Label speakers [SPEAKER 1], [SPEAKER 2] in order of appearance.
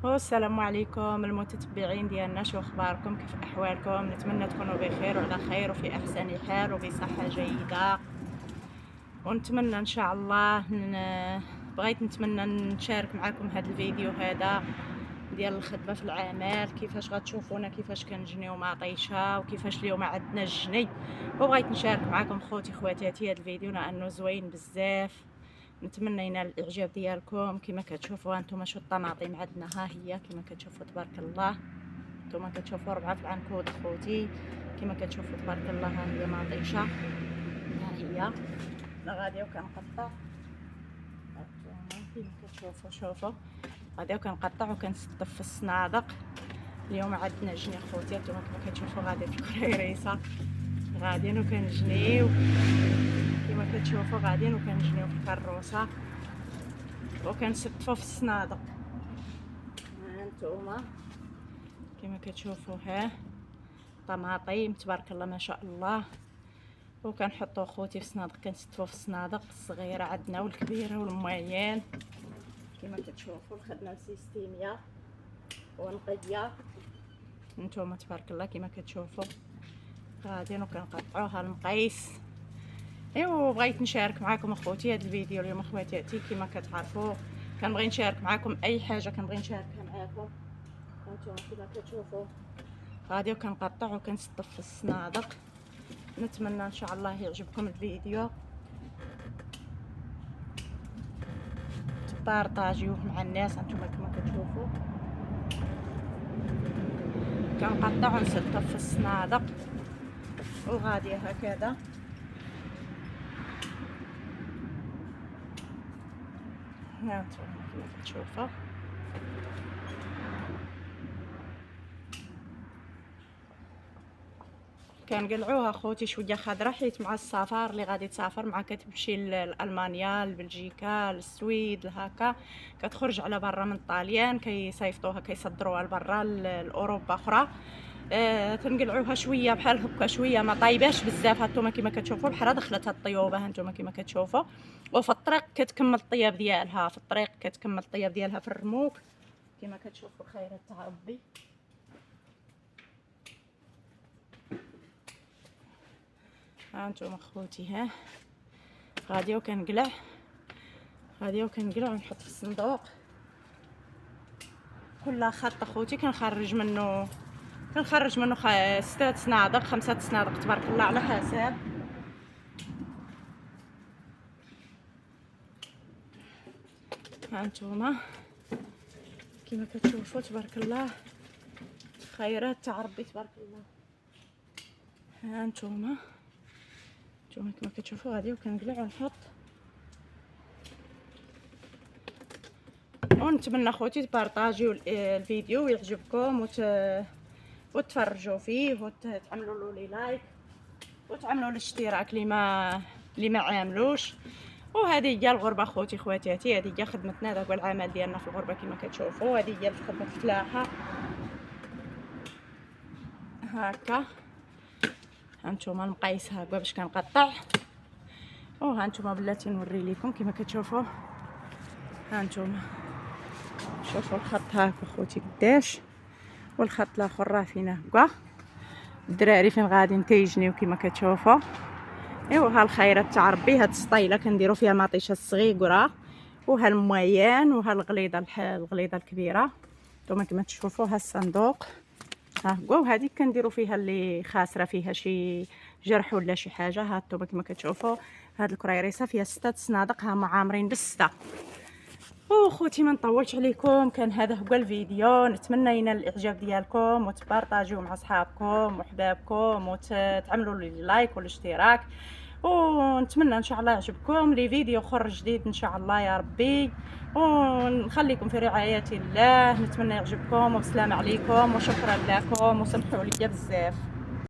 [SPEAKER 1] السلام عليكم المتتبعين ديالنا، شو اخباركم؟ كيف احوالكم؟ نتمنى تكونوا بخير وعلى خير وفي احسن حال وبصحه جيده. ونتمنى ان شاء الله بغيت نتمنى نشارك معكم هذا الفيديو هذا ديال الخدمه في العمل، كيفاش غتشوفونا كيفاش كنجنيو مطيشه وكيفاش اليوم عندنا الجني. وبغيت نشارك معكم خوتي خواتاتي هذا الفيديو لانه زوين بزاف. نتمنى ينال الاعجاب ديالكم. كما كتشوفوا هانتوما شو الطماطم عندنا، ها هي كما كتشوفوا تبارك الله. نتوما كتشوفوا 4 في العنكود خوتي، كما كتشوفوا تبارك الله. ها هي مطيشه، ها هي غادي وكنقطع هانتوما كما كتشوفوا. شوفوا غادي وكنقطع وكنستف في الصنادق. اليوم عندنا جني خوتي، هانتوما كما كتشوفوا غادي في الكريريسه غاديين وكنجنيو كما كتشوفوا، غاديين وكنجنيو في الكروسه وكنستفوا في الصنادق. ها انتوما كما كتشوفوا، ها طماطم تبارك الله ما شاء الله. وكنحطوا خوتي في الصنادق، كنستفوا في الصنادق الصغيره عندنا والكبيره والمويان. كما كتشوفوا الخدمه سيستيميه ونقيه. انتوما تبارك الله كما كتشوفوا غاديين وكنقطعوها المقيس. ايوا بغيت نشارك معكم اخوتي هذا الفيديو اليوم اخواتاتي. كما كتعرفوا كنبغي نشارك معكم اي حاجه كنبغي نشاركها معكم. هانتوما كما كتشوفوا غادي وكنقطع وكنستف في الصنادق. نتمنى ان شاء الله يعجبكم الفيديو، تبارطاجيوه مع الناس. هانتوما كما كتشوفوا كنقطع ونستف في الصنادق وغادي هكذا. هانتوما كما كتشوفوا كنقلعوها خوتي شويه خضره، حيت مع السفر اللي غادي تسافر مع كتمشي لالمانيا لبلجيكا للسويد لهكا، كتخرج على برا من طاليان كيصيفطوها كيصدروها لبرا لاوروبا اخرى. تنقلعوها شويه بحال هكا، شويه ما طايباش بزاف. هانتوما كما كتشوفوا البحره دخلت هاد الطيوبه، هانتوما كما كتشوفوا. وفي الطريق كتكمل الطياب ديالها، في الطريق كتكمل الطياب ديالها في الرموك كما كتشوفوا. خيرات تاع ربي. هانتوما خوتي، ها غادي وكنقلع ونحط في الصندوق. كل خط خوتي كنخرج منه 6 صنادق 5 صنادق تبارك الله على حساب. هانتوما كما كتشوفوا تبارك الله، خيرات تاع ربي تبارك الله. هانتوما كما كتشوفوا غادي وكنقلع ونحط. ونتمنى خوتي تبارطاجيو الفيديو ويعجبكم وتفرجوا فيه وتعملوا له لايك وتعملوا الاشتراك اللي ما عاملوش. وهذه هي الغربه خوتي خواتاتي، هذه هي خدمتنا، هذا هو العمل ديالنا في الغربه كما كتشوفوا. هذه هي خدمه الفلاحه هكا. هانتوما المقيس هكا باش كنقطع. وهانتوما بلاتي نوري لكم كما كتشوفوا. هانتوما شوفوا الخط هاكا خوتي قداش، والخط الاخر راه فينا هكا. الدراري فين غاديين كيجنيو كما كتشوفوا. ايوا ها الخيرات تاع ربي. هاد السطيله كنديروا فيها مطيشه صغيره، وها المويان، وها الغليظه الكبيره. نتوما كما تشوفوا ها الصندوق ها هو. وهذه كنديروا فيها اللي خاسره فيها شي جرح ولا شي حاجه. ها نتوما كما كتشوفوا هاد الكريريسه فيها 6 صنادق، ها معامرين ب6. وخوتي ما نطولش عليكم، كان هذا هو الفيديو. نتمنى ينال الاعجاب ديالكم وتبارطاجيوه مع صحابكم وحبابكم وتعملوا لي لايك والاشتراك. ونتمنى ان شاء الله يعجبكم لي فيديو اخر جديد ان شاء الله يا ربي. ونخليكم في رعاية الله. نتمنى يعجبكم، والسلام عليكم وشكرا لكم وسمحوا لي بزاف.